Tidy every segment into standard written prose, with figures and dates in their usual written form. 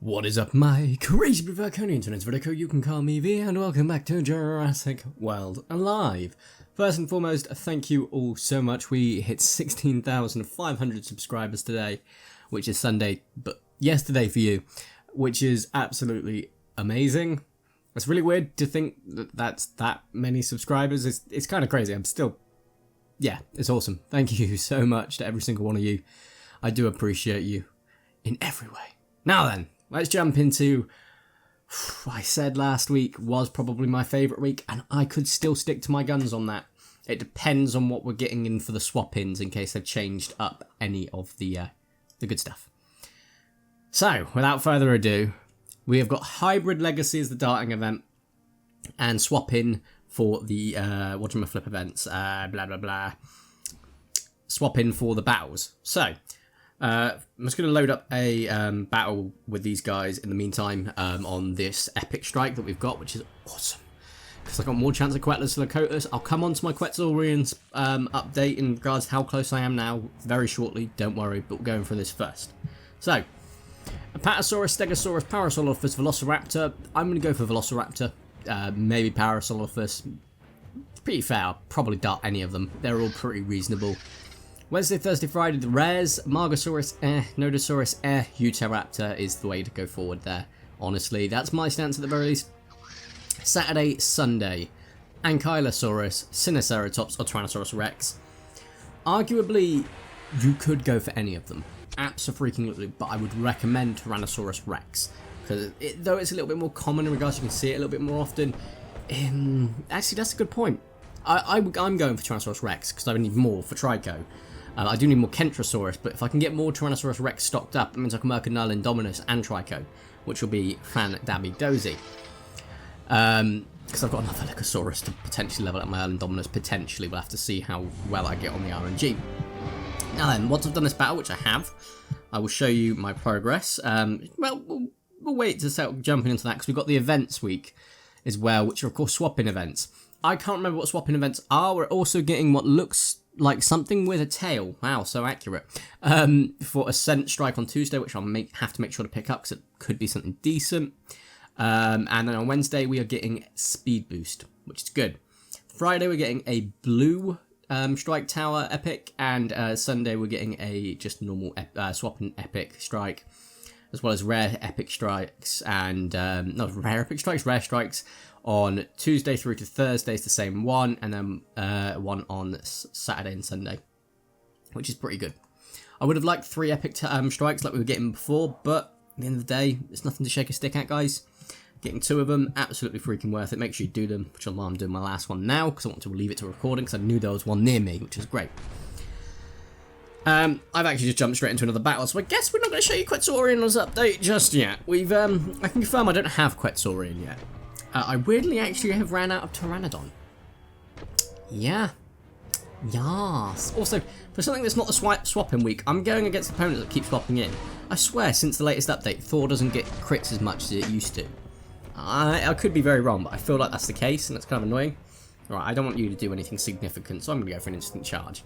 What is up, my crazy Verticonians? It's Vertico, you can call me V, and welcome back to Jurassic World Alive. First and foremost, thank you all so much. We hit 16,500 subscribers today, which is Sunday, but yesterday for you, which is absolutely amazing. It's really weird to think that that's that many subscribers. It's kind of crazy. Yeah, it's awesome. Thank you so much to every single one of you. I do appreciate you in every way. Now then, let's jump into, I said last week was probably my favourite week, and I could still stick to my guns on that. It depends on what we're getting in for the swap-ins, in case they've changed up any of the good stuff. So, without further ado, we have got Hybrid Legacy as the darting event, and swap-in for the whatchamaflip events, blah blah blah. Swap-in for the battles. So, I'm just going to load up a battle with these guys in the meantime on this epic strike that we've got, which is awesome. Because I've got more chance of Quetzals to Lakotas. I'll come on to my Quetzorion's update in regards to how close I am now very shortly. Don't worry, but we're going for this first. So, Apatosaurus, Stegosaurus, Parasaurolophus, Velociraptor. I'm going to go for Velociraptor. Maybe Parasaurolophus. Pretty fair. I'll probably dart any of them. They're all pretty reasonable. Wednesday, Thursday, Friday, the rares, Margosaurus, Nodosaurus, Utahraptor is the way to go forward there. Honestly, that's my stance at the very least. Saturday, Sunday, Ankylosaurus, Sinoceratops, or Tyrannosaurus Rex. Arguably, you could go for any of them. Absolutely, but I would recommend Tyrannosaurus Rex. Because though it's a little bit more common in regards, you can see it a little bit more often. Actually, that's a good point. I'm going for Tyrannosaurus Rex because I need more for Trico. I do need more Kentrosaurus, but if I can get more Tyrannosaurus Rex stocked up, that means I can work a Null, Indominus, and Trico, which will be fan-dabby-dozy. Because I've got another Lycosaurus to potentially level up my Indominus, potentially. We'll have to see how well I get on the RNG. Now then, once I've done this battle, which I have, I will show you my progress. We'll wait to start jumping into that, because we've got the events week as well, which are, of course, swap-in events. I can't remember what swap-in events are. We're also getting what looks like something with a tail. Wow, so accurate. For Ascent Strike on Tuesday, which I'll have to make sure to pick up because it could be something decent. And then on Wednesday, we are getting Speed Boost, which is good. Friday, we're getting a blue Strike Tower Epic. And Sunday, we're getting a just normal swap-in Epic Strike, as well as rare Epic Strikes and... not rare Epic Strikes, rare Strikes. On Tuesday through to Thursday is the same one, and then one on Saturday and Sunday, which is pretty good. I would have liked 3 epic strikes like we were getting before, but at the end of the day, it's nothing to shake a stick at, guys. Getting 2 of them, absolutely freaking worth it. Make sure you do them, which I'm doing my last one now, because I want to leave it to recording, because I knew there was one near me, which is great. I've actually just jumped straight into another battle, so I guess we're not going to show you Quetzorion's update just yet. I can confirm I don't have Quetzorion yet. I weirdly actually have ran out of Pteranodon. Yeah. Yes. Also, for something that's not the swap-in week, I'm going against opponents that keep swapping in. I swear, since the latest update, Thor doesn't get crits as much as it used to. I could be very wrong, but I feel like that's the case, and it's kind of annoying. Alright, I don't want you to do anything significant, so I'm going to go for an instant charge.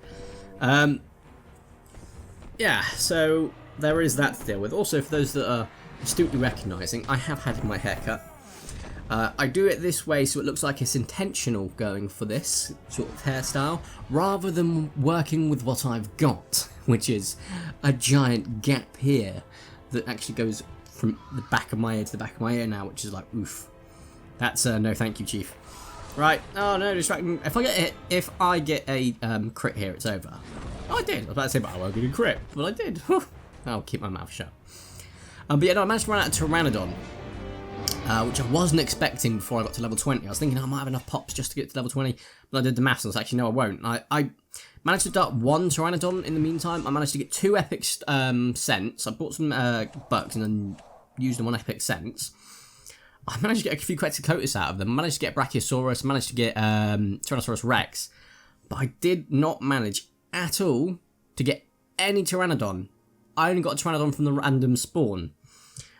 Yeah, so there is that to deal with. Also, for those that are astutely recognising, I have had my hair cut. I do it this way so it looks like it's intentional going for this sort of hairstyle, rather than working with what I've got, which is a giant gap here that actually goes from the back of my ear to the back of my ear now, which is like, oof. That's no thank you, Chief. Right, oh no, distracting. If I get a crit here, it's over. Oh, I did. I was about to say, but I won't get a crit. Well, I did. I'll keep my mouth shut. But yeah, no, I managed to run out of Pteranodon. Which I wasn't expecting before I got to level 20. I was thinking I might have enough pops just to get to level 20, but I did the maths and I was actually, no, I won't. I managed to dart 1 Pteranodon in the meantime. I managed to get 2 epic scents. I bought some bucks and then used them on epic scents. I managed to get a few Quetzalcoatlus out of them. I managed to get Brachiosaurus. I managed to get Tyrannosaurus Rex. But I did not manage at all to get any Pteranodon. I only got a Pteranodon from the random spawn.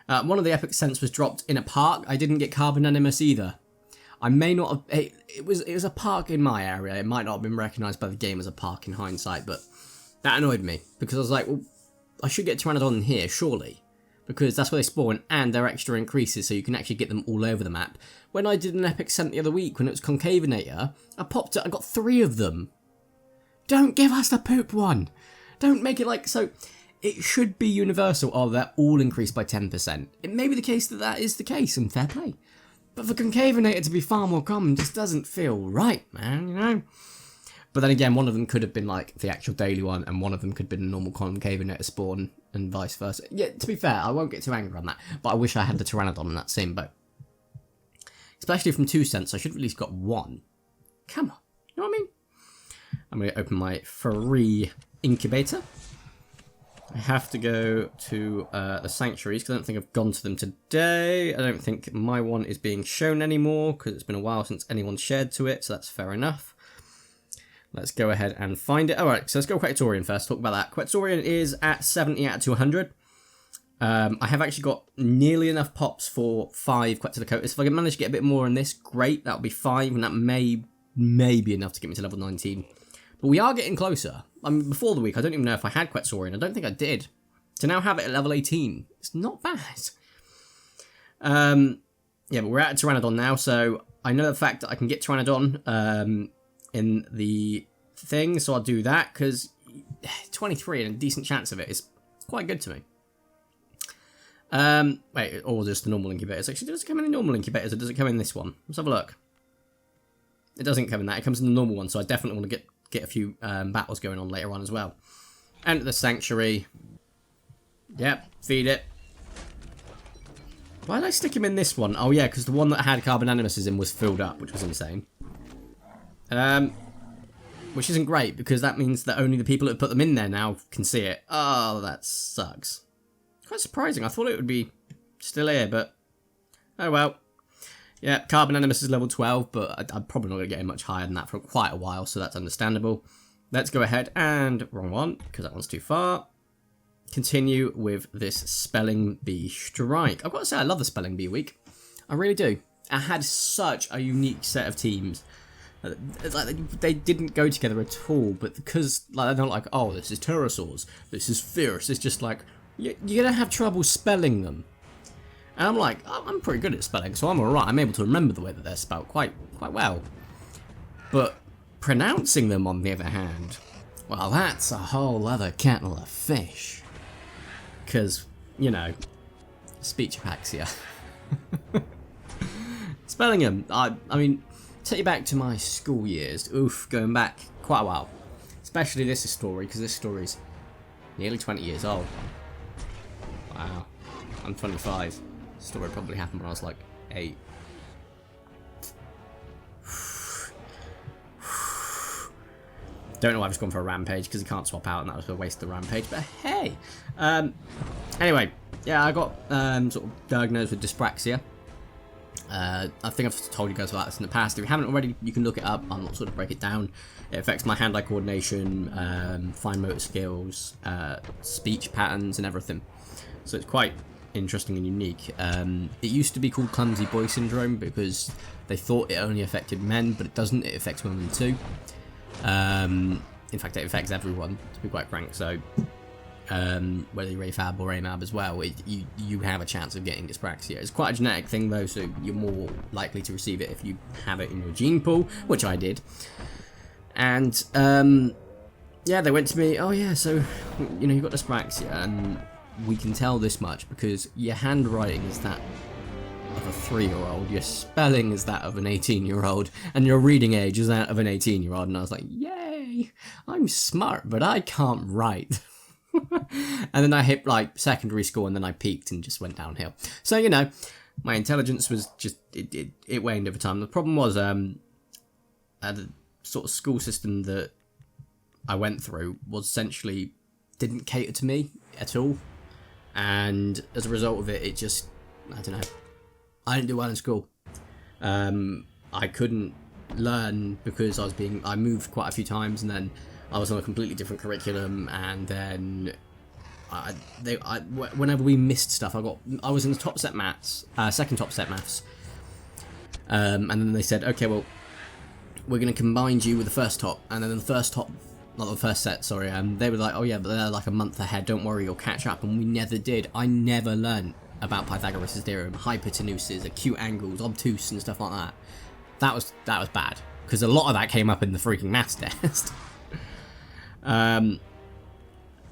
One of the epic scents was dropped in a park. I didn't get Carbon Animus either. I may not have... It was a park in my area. It might not have been recognised by the game as a park in hindsight, but that annoyed me. Because I was like, well, I should get Pteranodon in here, surely. because that's where they spawn, and they're extra increases, so you can actually get them all over the map. When I did an epic scent the other week, when it was Concavinator, I popped it, I got 3 of them. Don't give us the poop one! Don't make it like, so, it should be universal, oh, they're all increased by 10%. It may be the case that that is the case, and fair play. But for Concavinator to be far more common just doesn't feel right, man, you know? But then again, one of them could have been like the actual daily one, and one of them could have been a normal Concavinator spawn, and vice versa. Yeah, to be fair, I won't get too angry on that, but I wish I had the Pteranodon in that same boat. Especially from 2 cents, I should have at least got 1. Come on, you know what I mean? I'm going to open my free incubator. I have to go to the sanctuaries, because I don't think I've gone to them today. I don't think my one is being shown anymore, because it's been a while since anyone shared to it, so that's fair enough. Let's go ahead and find it. Alright, so let's go Quetzorion first, talk about that. Quetzorion is at 70 out of 200. I have actually got nearly enough pops for 5 Quetzalicoatis. If I can manage to get a bit more on this, great, that'll be 5, and that may be enough to get me to level 19. But we are getting closer. I mean, before the week, I don't even know if I had Quetzorion. I don't think I did. To now have it at level 18, it's not bad. Yeah, but we're at a Pteranodon now, so I know the fact that I can get Pteranodon in the thing, so I'll do that, because 23 and a decent chance of it is quite good to me. Wait, or just the normal incubators. Actually, does it come in the normal incubators, or does it come in this one? Let's have a look. It doesn't come in that, it comes in the normal one, so I definitely want to get a few battles going on later on as well. Enter the sanctuary. Yep, feed it. Why did I stick him in this one? Oh yeah, because the one that had Carbon Animuses in was filled up, which was insane. Which isn't great, because that means that only the people that put them in there now can see it. Oh, that sucks. Quite surprising. I thought it would be still here, but oh well. Yeah, Carbon Animus is level 12, but I'm probably not going to get him much higher than that for quite a while, so that's understandable. Let's go ahead and, wrong one, because that one's too far. Continue with this Spelling Bee Strike. I've got to say, I love the Spelling Bee week. I really do. I had such a unique set of teams. It's like they didn't go together at all, but because like they're not like, oh, this is pterosaurs, this is fierce. It's just like you're gonna have trouble spelling them. And I'm like, I'm pretty good at spelling, so I'm alright. I'm able to remember the way that they're spelled quite well. But pronouncing them, on the other hand, well, that's a whole other kettle of fish. Because, you know, speech apaxia. Spelling them, I mean, take you back to my school years. Oof, going back quite a while. Especially this story, because this story's nearly 20 years old. Wow, I'm 25. This story probably happened when I was like 8. Don't know why I've just gone for a rampage, because he can't swap out, and that was a waste of the rampage, but hey! Anyway, yeah, I got sort of diagnosed with dyspraxia. I think I've told you guys about this in the past. If you haven't already, you can look it up. I'll not sort of break it down. It affects my hand-eye coordination, fine motor skills, speech patterns, and everything. So it's quite interesting and unique. It used to be called clumsy boy syndrome because they thought it only affected men, but it doesn't. It affects women too. In fact, it affects everyone, to be quite frank. So whether you're AFAB or AMAB as well, you have a chance of getting dyspraxia. It's quite a genetic thing though, so you're more likely to receive it if you have it in your gene pool, which I did. And yeah, they went to me, oh yeah, so you know, you've got dyspraxia, and we can tell this much because your handwriting is that of a 3-year-old, your spelling is that of an 18-year-old, and your reading age is that of an 18-year-old. And I was like, yay, I'm smart, but I can't write. And then I hit like secondary school, and then I peaked and just went downhill. So, you know, my intelligence was just, it waned over time. The problem was the sort of school system that I went through was essentially didn't cater to me at all. And as a result of it, it just, I don't know, I didn't do well in school. I couldn't learn because I moved quite a few times, and then I was on a completely different curriculum, and then whenever we missed stuff, I was in the top set maths, second top set maths, and then they said, okay, well, we're going to combine you with the first top, and then the first top not the first set, sorry, they were like, oh yeah, but they're like a month ahead, don't worry, you'll catch up, and we never did. I never learned about Pythagoras' theorem, hypotenuses, acute angles, obtuse, and stuff like that. That was bad, because a lot of that came up in the freaking maths test.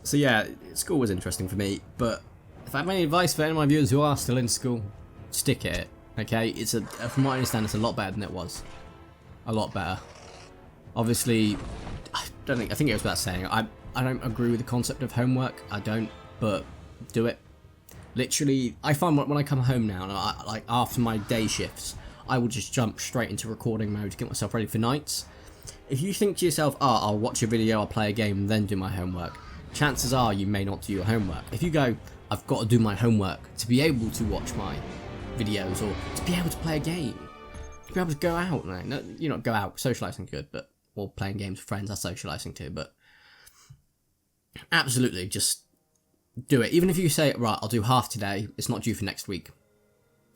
So yeah, school was interesting for me, but if I have any advice for any of my viewers who are still in school, stick at it, okay? From what I understand, it's a lot better than it was. A lot better. Obviously, I think it was about saying, I don't agree with the concept of homework, I don't, but do it. Literally, I find when I come home now, and like after my day shifts, I will just jump straight into recording mode to get myself ready for nights. If you think to yourself, oh, I'll watch a video, I'll play a game, and then do my homework, chances are you may not do your homework. If you go, I've got to do my homework to be able to watch my videos, or to be able to play a game, to be able to go out, no, you know, go out, socialising good, but, or playing games with friends, that's socialising too, but absolutely, just do it. Even if you say, right, I'll do half today, it's not due for next week.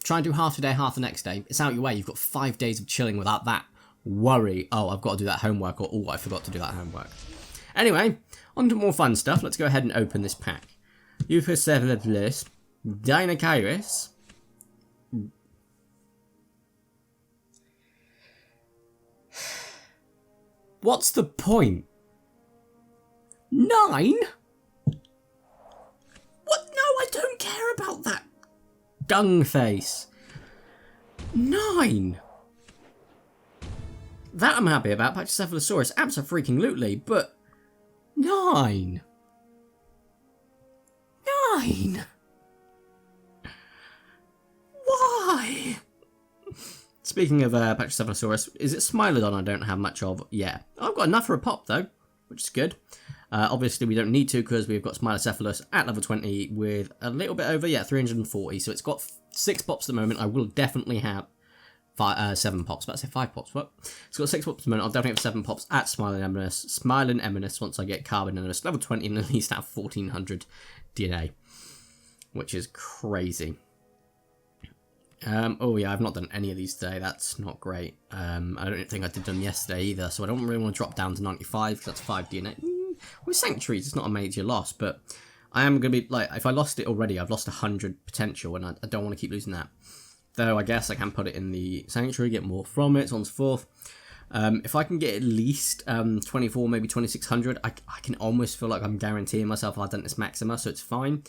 Try and do half today, half the next day. It's out your way. You've got 5 days of chilling without that worry. Oh, I've got to do that homework, or oh, I forgot to do that homework. Anyway, on to more fun stuff. Let's go ahead and open this pack. Euphorcephalosaurus, Deinonychus. What's the point? 9? What? No, I don't care about that dung face. 9. That I'm happy about. Pachycephalosaurus, abso-freaking-lutely, but 9. 9. Why? Speaking of Pachycephalosaurus, is it Smilodon I don't have much of? Yeah. I've got enough for a pop though, which is good. Obviously we don't need to because we've got Smylocephalus at level 20 with a little bit over, 340. So it's got 6 pops at the moment. I will definitely have 7 pops. About to say 5 pops. What? It's got 6 pops at the moment. I'll definitely have 7 pops at Smilon Eminus once I get Carbon Eminus level 20 and at least have 1400 DNA, which is crazy. Oh yeah, I've not done any of these today. That's not great. I don't think I did them yesterday either, so I don't really want to drop down to 95 because that's 5 DNA. With Sanctuaries, it's not a major loss, but I am going to be, like, if I lost it already, I've lost 100 potential, and I don't want to keep losing that. Though I guess I can put it in the Sanctuary, get more from it, so on and so forth. If I can get at least 24, maybe 2600, I can almost feel like I'm guaranteeing myself I've done this Maxima, so it's fine.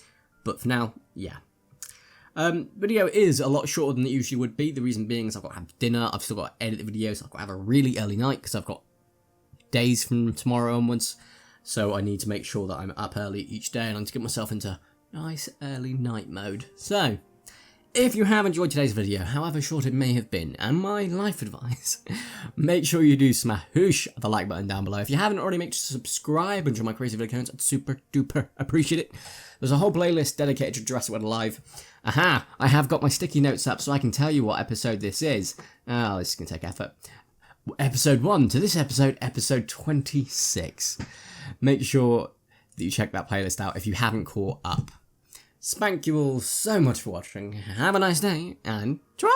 But for now, yeah. Video is a lot shorter than it usually would be. The reason being is I've got to have dinner, I've still got to edit the videos, I've got to have a really early night because I've got days from tomorrow onwards. So I need to make sure that I'm up early each day and I need to get myself into nice early night mode. So, if you have enjoyed today's video, however short it may have been, and my life advice, make sure you do smash the like button down below. If you haven't already, make sure to subscribe and join my crazy video accounts. I'd super duper appreciate it. There's a whole playlist dedicated to Jurassic World Alive. Aha! I have got my sticky notes up so I can tell you what episode this is. Oh, this is going to take effort. Episode 1 to this episode, episode 26. Make sure that you check that playlist out if you haven't caught up. Thank you all so much for watching. Have a nice day, and ta-ra!